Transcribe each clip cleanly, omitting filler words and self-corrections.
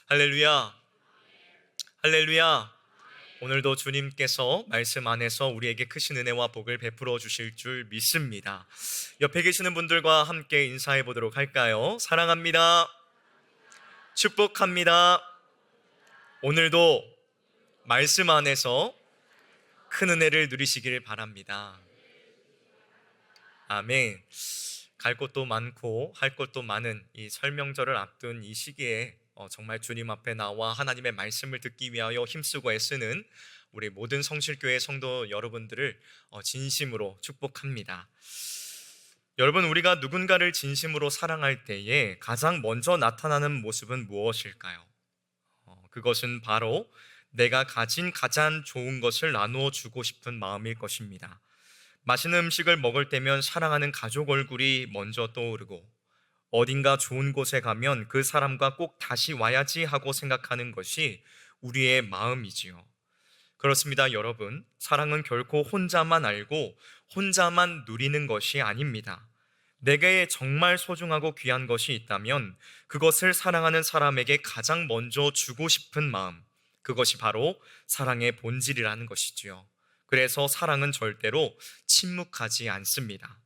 할렐루야, 할렐루야. 오늘도 주님께서 말씀 안에서 우리에게 크신 은혜와 복을 베풀어 주실 줄 믿습니다. 옆에 계시는 분들과 함께 인사해 보도록 할까요? 사랑합니다. 축복합니다. 오늘도 말씀 안에서 큰 은혜를 누리시길 바랍니다. 아멘. 갈 곳도 많고 할 것도 많은 이 설명절을 앞둔 이 시기에 정말 주님 앞에 나와 하나님의 말씀을 듣기 위하여 힘쓰고 애쓰는 우리 모든 성실교회 성도 여러분들을 진심으로 축복합니다. 여러분, 우리가 누군가를 진심으로 사랑할 때에 가장 먼저 나타나는 모습은 무엇일까요? 그것은 바로 내가 가진 가장 좋은 것을 나누어 주고 싶은 마음일 것입니다. 맛있는 음식을 먹을 때면 사랑하는 가족 얼굴이 먼저 떠오르고, 어딘가 좋은 곳에 가면 그 사람과 꼭 다시 와야지 하고 생각하는 것이 우리의 마음이지요. 그렇습니다, 여러분. 사랑은 결코 혼자만 알고 혼자만 누리는 것이 아닙니다. 내게 정말 소중하고 귀한 것이 있다면 그것을 사랑하는 사람에게 가장 먼저 주고 싶은 마음, 그것이 바로 사랑의 본질이라는 것이지요. 그래서 사랑은 절대로 침묵하지 않습니다.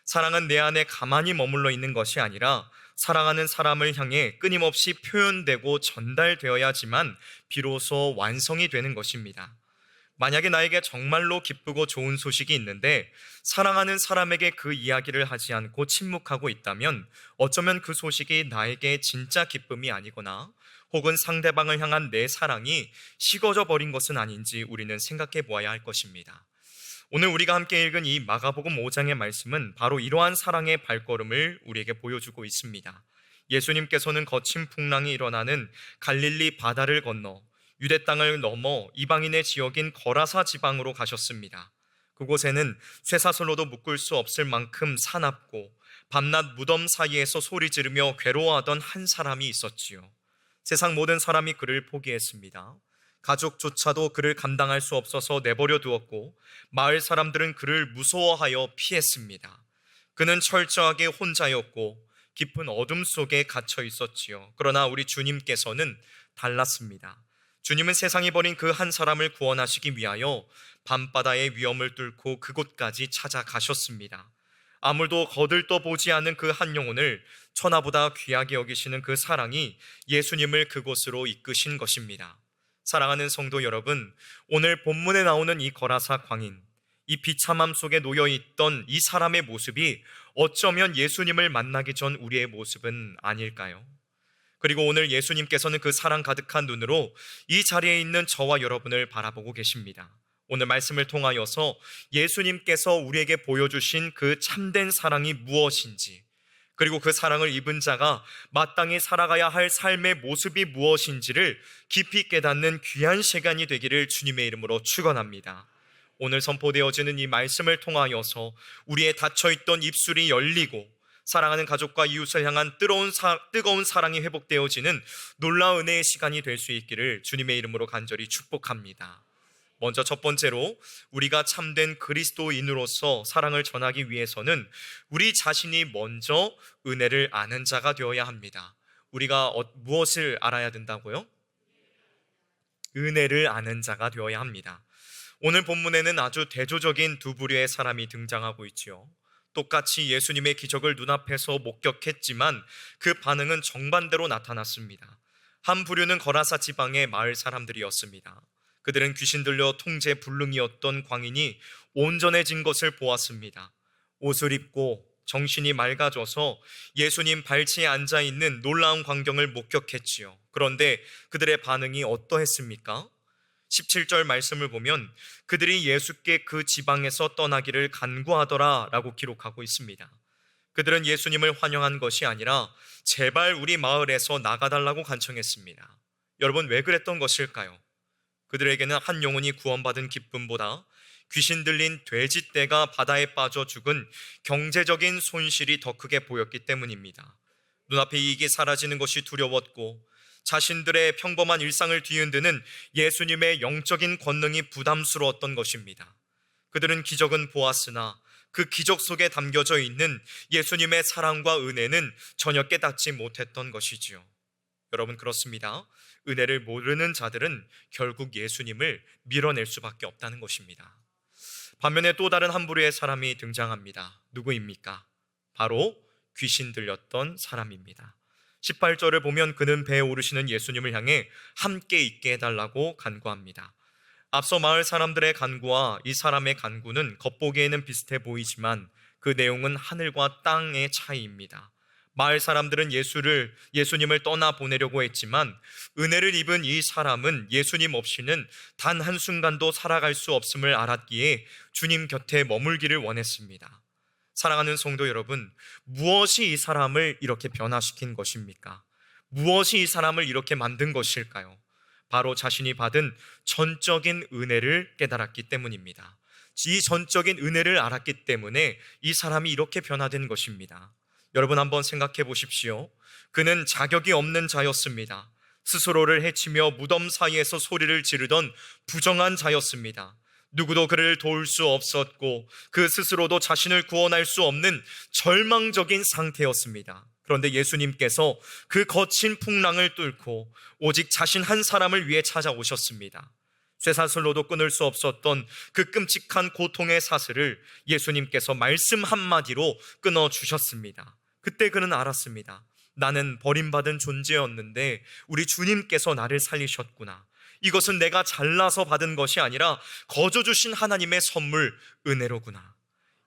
사랑은 내 안에 가만히 머물러 있는 것이 아니라 사랑하는 사람을 향해 끊임없이 표현되고 전달되어야지만 비로소 완성이 되는 것입니다. 만약에 나에게 정말로 기쁘고 좋은 소식이 있는데 사랑하는 사람에게 그 이야기를 하지 않고 침묵하고 있다면 어쩌면 그 소식이 나에게 진짜 기쁨이 아니거나 혹은 상대방을 향한 내 사랑이 식어져 버린 것은 아닌지 우리는 생각해 보아야 할 것입니다. 오늘 우리가 함께 읽은 이 마가복음 5장의 말씀은 바로 이러한 사랑의 발걸음을 우리에게 보여주고 있습니다. 예수님께서는 거친 풍랑이 일어나는 갈릴리 바다를 건너 유대 땅을 넘어 이방인의 지역인 거라사 지방으로 가셨습니다. 그곳에는 쇠사슬로도 묶을 수 없을 만큼 사납고 밤낮 무덤 사이에서 소리 지르며 괴로워하던 한 사람이 있었지요. 세상 모든 사람이 그를 포기했습니다. 가족조차도 그를 감당할 수 없어서 내버려 두었고 마을 사람들은 그를 무서워하여 피했습니다. 그는 철저하게 혼자였고 깊은 어둠 속에 갇혀 있었지요. 그러나 우리 주님께서는 달랐습니다. 주님은 세상이 버린 그 한 사람을 구원하시기 위하여 밤바다의 위험을 뚫고 그곳까지 찾아가셨습니다. 아무도 거들떠 보지 않은 그 한 영혼을 천하보다 귀하게 여기시는 그 사랑이 예수님을 그곳으로 이끄신 것입니다. 사랑하는 성도 여러분, 오늘 본문에 나오는 이 거라사 광인, 이 비참함 속에 놓여있던 이 사람의 모습이 어쩌면 예수님을 만나기 전 우리의 모습은 아닐까요? 그리고 오늘 예수님께서는 그 사랑 가득한 눈으로 이 자리에 있는 저와 여러분을 바라보고 계십니다. 오늘 말씀을 통하여서 예수님께서 우리에게 보여주신 그 참된 사랑이 무엇인지, 그리고 그 사랑을 입은 자가 마땅히 살아가야 할 삶의 모습이 무엇인지를 깊이 깨닫는 귀한 시간이 되기를 주님의 이름으로 축원합니다. 오늘 선포되어지는 이 말씀을 통하여서 우리의 닫혀있던 입술이 열리고 사랑하는 가족과 이웃을 향한 뜨거운 사랑이 회복되어지는 놀라운 은혜의 시간이 될 수 있기를 주님의 이름으로 간절히 축복합니다. 먼저 첫 번째로 우리가 참된 그리스도인으로서 사랑을 전하기 위해서는 우리 자신이 먼저 은혜를 아는 자가 되어야 합니다. 우리가 무엇을 알아야 된다고요? 은혜를 아는 자가 되어야 합니다. 오늘 본문에는 아주 대조적인 두 부류의 사람이 등장하고 있지요. 똑같이 예수님의 기적을 눈앞에서 목격했지만 그 반응은 정반대로 나타났습니다. 한 부류는 거라사 지방의 마을 사람들이었습니다. 그들은 귀신 들려 통제 불능이었던 광인이 온전해진 것을 보았습니다. 옷을 입고 정신이 맑아져서 예수님 발치에 앉아있는 놀라운 광경을 목격했지요. 그런데 그들의 반응이 어떠했습니까? 17절 말씀을 보면 그들이 예수께 그 지방에서 떠나기를 간구하더라 라고 기록하고 있습니다. 그들은 예수님을 환영한 것이 아니라 제발 우리 마을에서 나가달라고 간청했습니다. 여러분, 왜 그랬던 것일까요? 그들에게는 한 영혼이 구원받은 기쁨보다 귀신 들린 돼지떼가 바다에 빠져 죽은 경제적인 손실이 더 크게 보였기 때문입니다. 눈앞의 이익이 사라지는 것이 두려웠고 자신들의 평범한 일상을 뒤흔드는 예수님의 영적인 권능이 부담스러웠던 것입니다. 그들은 기적은 보았으나 그 기적 속에 담겨져 있는 예수님의 사랑과 은혜는 전혀 깨닫지 못했던 것이지요. 여러분, 그렇습니다. 은혜를 모르는 자들은 결국 예수님을 밀어낼 수밖에 없다는 것입니다. 반면에 또 다른 한 부류의 사람이 등장합니다. 누구입니까? 바로 귀신 들렸던 사람입니다. 18절을 보면 그는 배에 오르시는 예수님을 향해 함께 있게 해달라고 간구합니다. 앞서 마을 사람들의 간구와 이 사람의 간구는 겉보기에는 비슷해 보이지만 그 내용은 하늘과 땅의 차이입니다. 마을 사람들은 예수님을 떠나 보내려고 했지만 은혜를 입은 이 사람은 예수님 없이는 단 한순간도 살아갈 수 없음을 알았기에 주님 곁에 머물기를 원했습니다. 사랑하는 성도 여러분, 무엇이 이 사람을 이렇게 변화시킨 것입니까? 무엇이 이 사람을 이렇게 만든 것일까요? 바로 자신이 받은 전적인 은혜를 깨달았기 때문입니다. 이 전적인 은혜를 알았기 때문에 이 사람이 이렇게 변화된 것입니다. 여러분, 한번 생각해 보십시오. 그는 자격이 없는 자였습니다. 스스로를 해치며 무덤 사이에서 소리를 지르던 부정한 자였습니다. 누구도 그를 도울 수 없었고 그 스스로도 자신을 구원할 수 없는 절망적인 상태였습니다. 그런데 예수님께서 그 거친 풍랑을 뚫고 오직 자신 한 사람을 위해 찾아오셨습니다. 쇠사슬로도 끊을 수 없었던 그 끔찍한 고통의 사슬을 예수님께서 말씀 한마디로 끊어주셨습니다. 그때 그는 알았습니다. 나는 버림받은 존재였는데 우리 주님께서 나를 살리셨구나. 이것은 내가 잘나서 받은 것이 아니라 거저 주신 하나님의 선물, 은혜로구나.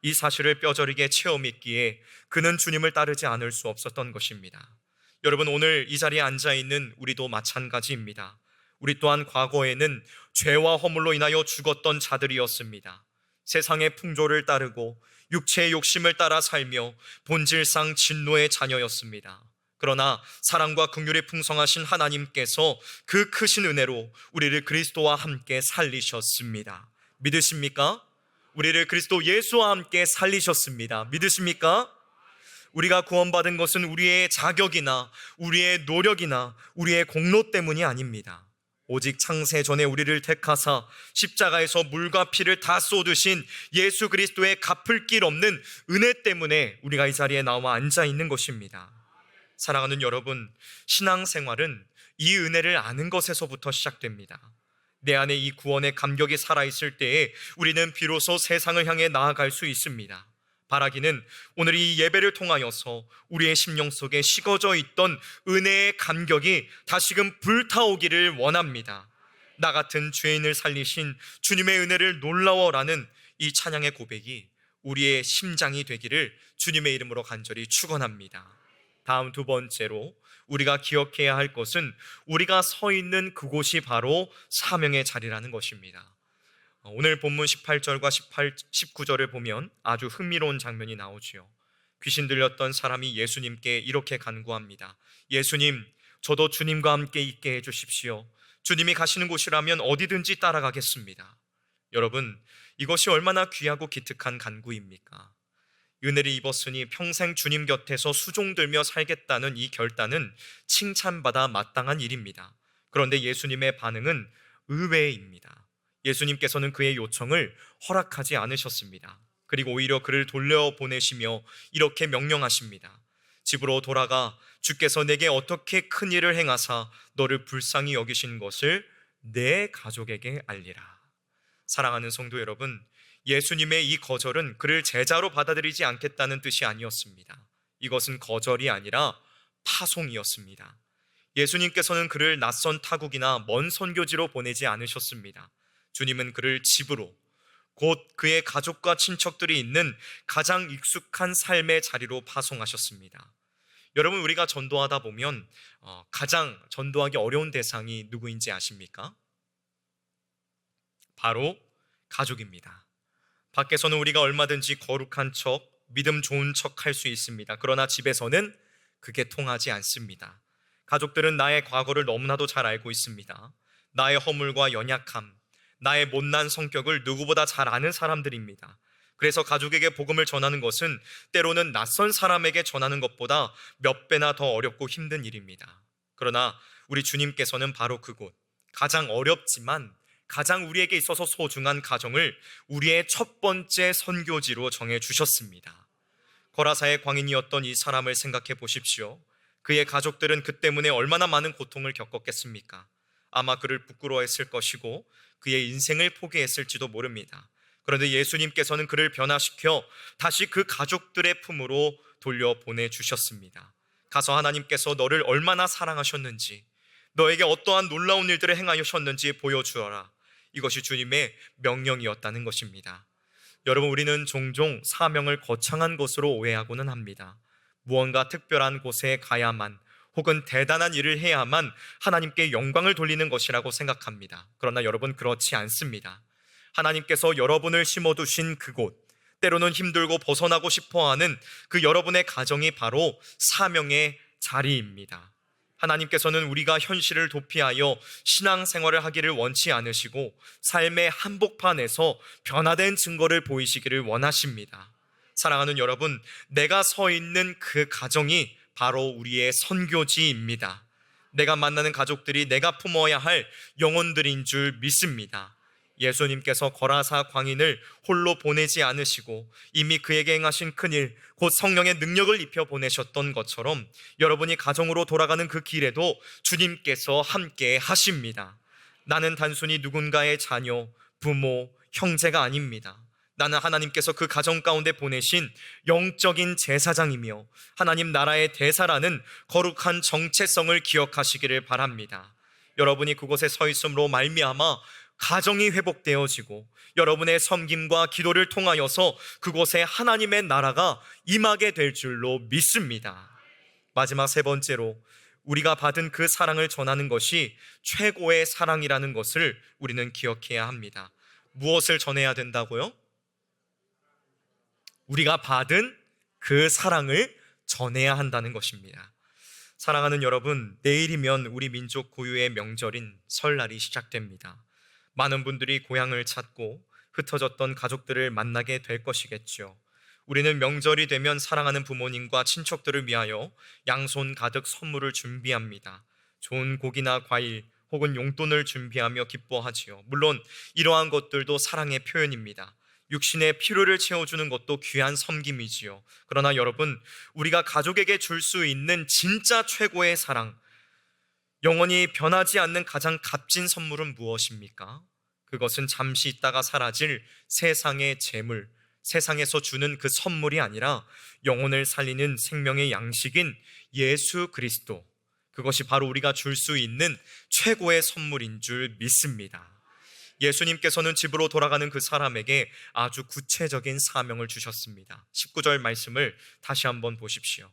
이 사실을 뼈저리게 체험했기에 그는 주님을 따르지 않을 수 없었던 것입니다. 여러분, 오늘 이 자리에 앉아있는 우리도 마찬가지입니다. 우리 또한 과거에는 죄와 허물로 인하여 죽었던 자들이었습니다. 세상의 풍조를 따르고 육체의 욕심을 따라 살며 본질상 진노의 자녀였습니다. 그러나 사랑과 긍휼이 풍성하신 하나님께서 그 크신 은혜로 우리를 그리스도와 함께 살리셨습니다. 믿으십니까? 우리를 그리스도 예수와 함께 살리셨습니다. 믿으십니까? 우리가 구원받은 것은 우리의 자격이나 우리의 노력이나 우리의 공로 때문이 아닙니다. 오직 창세 전에 우리를 택하사 십자가에서 물과 피를 다 쏟으신 예수 그리스도의 갚을 길 없는 은혜 때문에 우리가 이 자리에 나와 앉아 있는 것입니다. 사랑하는 여러분, 신앙생활은 이 은혜를 아는 것에서부터 시작됩니다. 내 안에 이 구원의 감격이 살아있을 때에 우리는 비로소 세상을 향해 나아갈 수 있습니다. 바라기는 오늘 이 예배를 통하여서 우리의 심령 속에 식어져 있던 은혜의 감격이 다시금 불타오기를 원합니다. 나 같은 죄인을 살리신 주님의 은혜를 놀라워라는 이 찬양의 고백이 우리의 심장이 되기를 주님의 이름으로 간절히 축원합니다. 다음 두 번째로 우리가 기억해야 할 것은 우리가 서 있는 그곳이 바로 사명의 자리라는 것입니다. 오늘 본문 18절과 19절을 보면 아주 흥미로운 장면이 나오지요. 귀신 들렸던 사람이 예수님께 이렇게 간구합니다. 예수님, 저도 주님과 함께 있게 해주십시오. 주님이 가시는 곳이라면 어디든지 따라가겠습니다. 여러분, 이것이 얼마나 귀하고 기특한 간구입니까? 은혜를 입었으니 평생 주님 곁에서 수종들며 살겠다는 이 결단은 칭찬받아 마땅한 일입니다. 그런데 예수님의 반응은 의외입니다. 예수님께서는 그의 요청을 허락하지 않으셨습니다. 그리고 오히려 그를 돌려보내시며 이렇게 명령하십니다. 집으로 돌아가 주께서 내게 어떻게 큰 일을 행하사 너를 불쌍히 여기신 것을 내 가족에게 알리라. 사랑하는 성도 여러분, 예수님의 이 거절은 그를 제자로 받아들이지 않겠다는 뜻이 아니었습니다. 이것은 거절이 아니라 파송이었습니다. 예수님께서는 그를 낯선 타국이나 먼 선교지로 보내지 않으셨습니다. 주님은 그를 집으로, 곧 그의 가족과 친척들이 있는 가장 익숙한 삶의 자리로 파송하셨습니다. 여러분, 우리가 전도하다 보면 가장 전도하기 어려운 대상이 누구인지 아십니까? 바로 가족입니다. 밖에서는 우리가 얼마든지 거룩한 척, 믿음 좋은 척 할 수 있습니다. 그러나 집에서는 그게 통하지 않습니다. 가족들은 나의 과거를 너무나도 잘 알고 있습니다. 나의 허물과 연약함, 나의 못난 성격을 누구보다 잘 아는 사람들입니다. 그래서 가족에게 복음을 전하는 것은 때로는 낯선 사람에게 전하는 것보다 몇 배나 더 어렵고 힘든 일입니다. 그러나 우리 주님께서는 바로 그곳, 가장 어렵지만 가장 우리에게 있어서 소중한 가정을 우리의 첫 번째 선교지로 정해주셨습니다. 거라사의 광인이었던 이 사람을 생각해 보십시오. 그의 가족들은 그 때문에 얼마나 많은 고통을 겪었겠습니까? 아마 그를 부끄러워했을 것이고 그의 인생을 포기했을지도 모릅니다. 그런데 예수님께서는 그를 변화시켜 다시 그 가족들의 품으로 돌려보내 주셨습니다. 가서 하나님께서 너를 얼마나 사랑하셨는지, 너에게 어떠한 놀라운 일들을 행하셨는지 보여주어라. 이것이 주님의 명령이었다는 것입니다. 여러분, 우리는 종종 사명을 거창한 것으로 오해하고는 합니다. 무언가 특별한 곳에 가야만, 혹은 대단한 일을 해야만 하나님께 영광을 돌리는 것이라고 생각합니다. 그러나 여러분, 그렇지 않습니다. 하나님께서 여러분을 심어두신 그곳, 때로는 힘들고 벗어나고 싶어하는 그 여러분의 가정이 바로 사명의 자리입니다. 하나님께서는 우리가 현실을 도피하여 신앙생활을 하기를 원치 않으시고 삶의 한복판에서 변화된 증거를 보이시기를 원하십니다. 사랑하는 여러분, 내가 서 있는 그 가정이 바로 우리의 선교지입니다. 내가 만나는 가족들이 내가 품어야 할 영혼들인 줄 믿습니다. 예수님께서 거라사 광인을 홀로 보내지 않으시고 이미 그에게 행하신 큰일, 곧 성령의 능력을 입혀 보내셨던 것처럼 여러분이 가정으로 돌아가는 그 길에도 주님께서 함께 하십니다. 나는 단순히 누군가의 자녀, 부모, 형제가 아닙니다. 나는 하나님께서 그 가정 가운데 보내신 영적인 제사장이며 하나님 나라의 대사라는 거룩한 정체성을 기억하시기를 바랍니다. 여러분이 그곳에 서 있음으로 말미암아 가정이 회복되어지고 여러분의 섬김과 기도를 통하여서 그곳에 하나님의 나라가 임하게 될 줄로 믿습니다. 마지막 세 번째로, 우리가 받은 그 사랑을 전하는 것이 최고의 사랑이라는 것을 우리는 기억해야 합니다. 무엇을 전해야 된다고요? 우리가 받은 그 사랑을 전해야 한다는 것입니다. 사랑하는 여러분, 내일이면 우리 민족 고유의 명절인 설날이 시작됩니다. 많은 분들이 고향을 찾고 흩어졌던 가족들을 만나게 될 것이겠죠. 우리는 명절이 되면 사랑하는 부모님과 친척들을 위하여 양손 가득 선물을 준비합니다. 좋은 고기나 과일 혹은 용돈을 준비하며 기뻐하지요. 물론 이러한 것들도 사랑의 표현입니다. 육신의 필요를 채워주는 것도 귀한 섬김이지요. 그러나 여러분, 우리가 가족에게 줄 수 있는 진짜 최고의 사랑, 영원히 변하지 않는 가장 값진 선물은 무엇입니까? 그것은 잠시 있다가 사라질 세상의 재물, 세상에서 주는 그 선물이 아니라 영혼을 살리는 생명의 양식인 예수 그리스도, 그것이 바로 우리가 줄 수 있는 최고의 선물인 줄 믿습니다. 예수님께서는 집으로 돌아가는 그 사람에게 아주 구체적인 사명을 주셨습니다. 19절 말씀을 다시 한번 보십시오.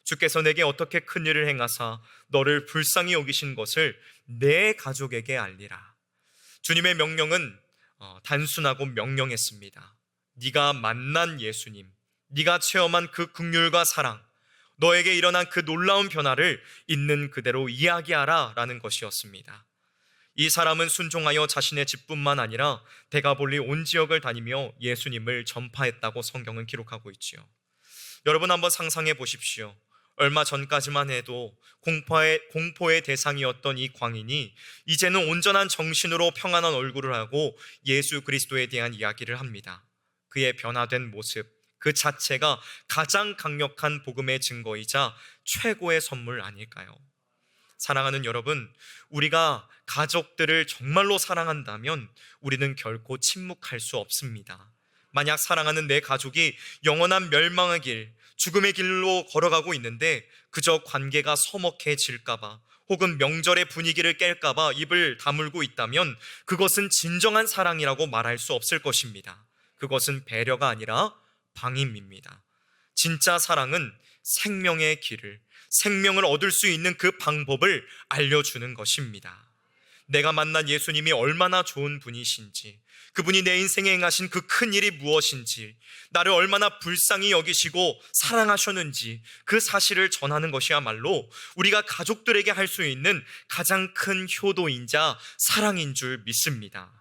주께서 내게 어떻게 큰 일을 행하사 너를 불쌍히 여기신 것을 내 가족에게 알리라. 주님의 명령은 단순하고 명령했습니다. 네가 만난 예수님, 네가 체험한 그 긍휼과 사랑, 너에게 일어난 그 놀라운 변화를 있는 그대로 이야기하라 라는 것이었습니다. 이 사람은 순종하여 자신의 집뿐만 아니라 데가볼리 온 지역을 다니며 예수님을 전파했다고 성경은 기록하고 있지요. 여러분, 한번 상상해 보십시오. 얼마 전까지만 해도 공포의 대상이었던 이 광인이 이제는 온전한 정신으로 평안한 얼굴을 하고 예수 그리스도에 대한 이야기를 합니다. 그의 변화된 모습, 그 자체가 가장 강력한 복음의 증거이자 최고의 선물 아닐까요? 사랑하는 여러분, 우리가 가족들을 정말로 사랑한다면 우리는 결코 침묵할 수 없습니다. 만약 사랑하는 내 가족이 영원한 멸망의 길, 죽음의 길로 걸어가고 있는데 그저 관계가 서먹해질까봐 혹은 명절의 분위기를 깰까봐 입을 다물고 있다면 그것은 진정한 사랑이라고 말할 수 없을 것입니다. 그것은 배려가 아니라 방임입니다. 진짜 사랑은 생명의 길을, 생명을 얻을 수 있는 그 방법을 알려주는 것입니다. 내가 만난 예수님이 얼마나 좋은 분이신지, 그분이 내 인생에 행하신 그 큰 일이 무엇인지, 나를 얼마나 불쌍히 여기시고 사랑하셨는지 그 사실을 전하는 것이야말로 우리가 가족들에게 할 수 있는 가장 큰 효도이자 사랑인 줄 믿습니다.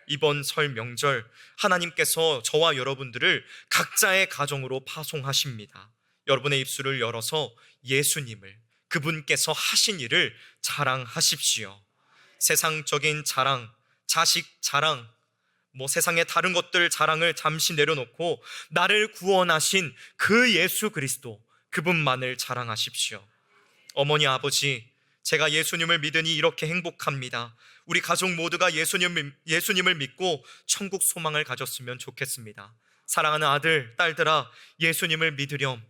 이번 설 명절, 하나님께서 저와 여러분들을 각자의 가정으로 파송하십니다. 여러분의 입술을 열어서 예수님을, 그분께서 하신 일을 자랑하십시오. 세상적인 자랑, 자식 자랑, 세상의 다른 것들 자랑을 잠시 내려놓고 나를 구원하신 그 예수 그리스도, 그분만을 자랑하십시오. 어머니, 아버지, 제가 예수님을 믿으니 이렇게 행복합니다. 우리 가족 모두가 예수님을 믿고 천국 소망을 가졌으면 좋겠습니다. 사랑하는 아들, 딸들아, 예수님을 믿으렴.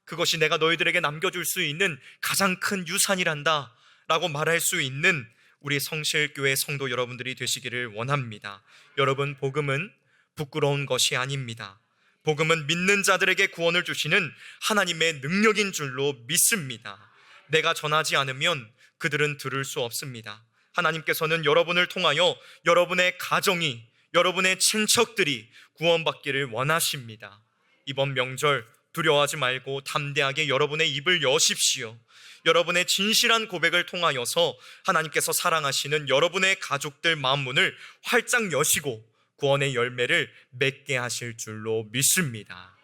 그것이 내가 너희들에게 남겨줄 수 있는 가장 큰 유산이란다 라고 말할 수 있는 우리 성실교회 성도 여러분들이 되시기를 원합니다. 여러분, 복음은 부끄러운 것이 아닙니다. 복음은 믿는 자들에게 구원을 주시는 하나님의 능력인 줄로 믿습니다. 내가 전하지 않으면 그들은 들을 수 없습니다. 하나님께서는 여러분을 통하여 여러분의 가정이, 여러분의 친척들이 구원받기를 원하십니다. 이번 명절 두려워하지 말고 담대하게 여러분의 입을 여십시오. 여러분의 진실한 고백을 통하여서 하나님께서 사랑하시는 여러분의 가족들 마음문을 활짝 여시고 구원의 열매를 맺게 하실 줄로 믿습니다.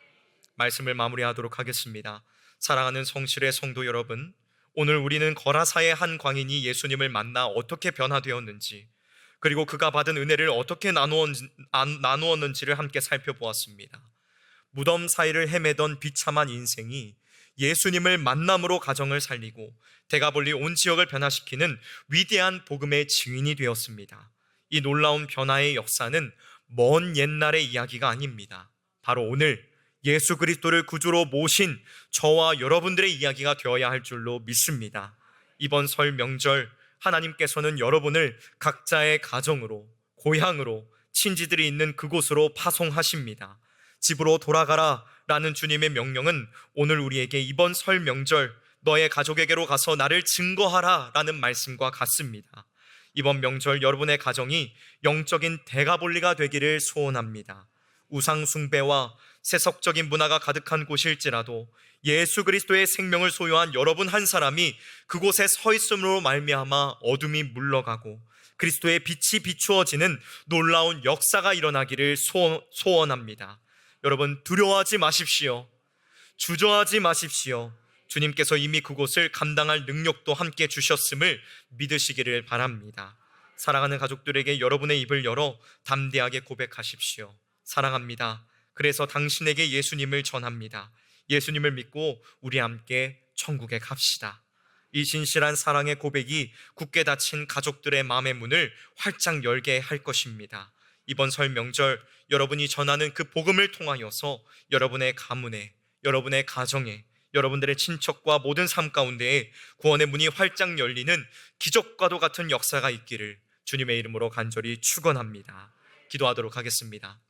말씀을 마무리하도록 하겠습니다. 사랑하는 성실의 성도 여러분, 오늘 우리는 거라사의 한 광인이 예수님을 만나 어떻게 변화되었는지, 그리고 그가 받은 은혜를 어떻게 나누었는지를 함께 살펴보았습니다. 무덤 사이를 헤매던 비참한 인생이 예수님을 만남으로 가정을 살리고 대가볼리 온 지역을 변화시키는 위대한 복음의 증인이 되었습니다. 이 놀라운 변화의 역사는 먼 옛날의 이야기가 아닙니다. 바로 오늘 예수 그리스도를 구주로 모신 저와 여러분들의 이야기가 되어야 할 줄로 믿습니다. 이번 설 명절 하나님께서는 여러분을 각자의 가정으로, 고향으로, 친지들이 있는 그곳으로 파송하십니다. 집으로 돌아가라 라는 주님의 명령은 오늘 우리에게 이번 설 명절 너의 가족에게로 가서 나를 증거하라 라는 말씀과 같습니다. 이번 명절 여러분의 가정이 영적인 대가볼리가 되기를 소원합니다. 우상 숭배와 세속적인 문화가 가득한 곳일지라도 예수 그리스도의 생명을 소유한 여러분 한 사람이 그곳에 서 있음으로 말미암아 어둠이 물러가고 그리스도의 빛이 비추어지는 놀라운 역사가 일어나기를 소원합니다. 여러분, 두려워하지 마십시오. 주저하지 마십시오. 주님께서 이미 그곳을 감당할 능력도 함께 주셨음을 믿으시기를 바랍니다. 사랑하는 가족들에게 여러분의 입을 열어 담대하게 고백하십시오. 사랑합니다. 그래서 당신에게 예수님을 전합니다. 예수님을 믿고 우리 함께 천국에 갑시다. 이 진실한 사랑의 고백이 굳게 닫힌 가족들의 마음의 문을 활짝 열게 할 것입니다. 이번 설 명절 여러분이 전하는 그 복음을 통하여서 여러분의 가문에, 여러분의 가정에, 여러분들의 친척과 모든 삶 가운데에 구원의 문이 활짝 열리는 기적과도 같은 역사가 있기를 주님의 이름으로 간절히 축원합니다. 기도하도록 하겠습니다.